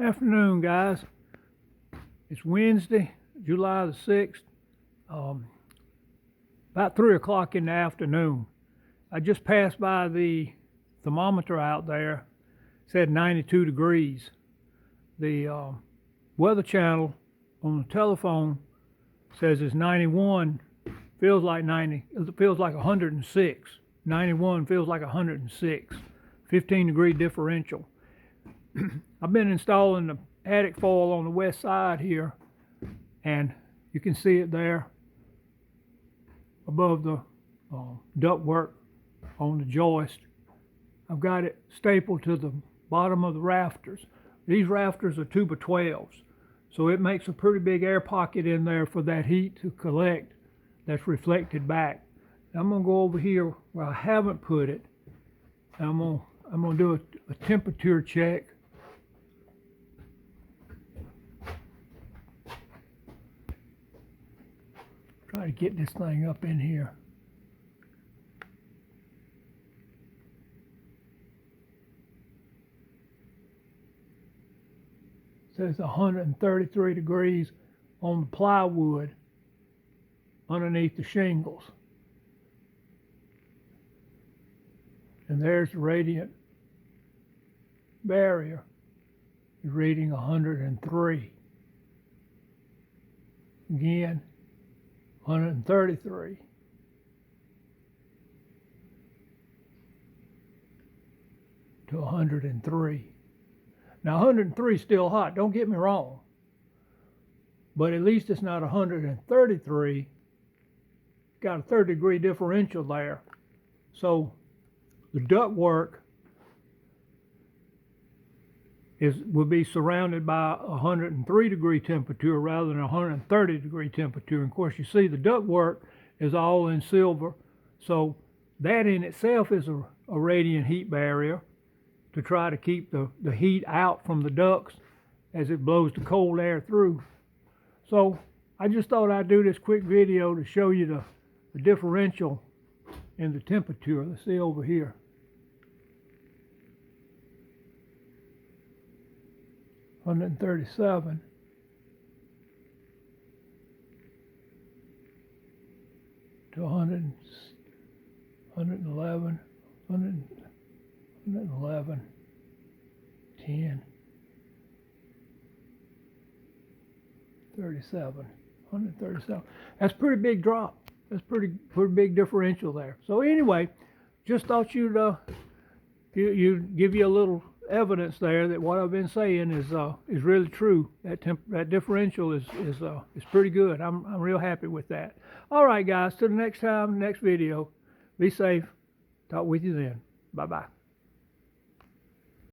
Afternoon, guys. It's Wednesday, July the 6th, about 3 o'clock in the afternoon. I just passed by the thermometer out there. It said 92 degrees. The Weather Channel on the telephone says it's 91. Feels like 90. It feels like 106. 91 feels like 106. 15-degree differential. I've been installing the attic foil on the west side here, and you can see it there above the ductwork on the joist. I've got it stapled to the bottom of the rafters. These rafters are 2x12s, so it makes a pretty big air pocket in there for that heat to collect that's reflected back. Now I'm going to go over here where I haven't put it, and I'm going to do a temperature check. Try to get this thing up in here. It says 133 degrees on the plywood underneath the shingles. And there's the radiant barrier is reading 103. Again, 133. To 103. Now 103 is still hot, don't get me wrong. But at least it's not 133. Got a 30-degree differential there. So the ductwork will be surrounded by a 103-degree temperature rather than a 130-degree temperature. And of course, you see the ductwork is all in silver, so that in itself is a radiant heat barrier to try to keep the heat out from the ducts as it blows the cold air through. So I just thought I'd do this quick video to show you the differential in the temperature. Let's see over here. $137 to 100, 111, 111, 10, 37, 137. That's a pretty big drop. That's pretty big differential there. So anyway, just thought you'd give you a little evidence there that what I've been saying is really true. That differential is pretty good. I'm real happy with that. All right, guys. Till the next time, next video. Be safe. Talk with you then. Bye bye.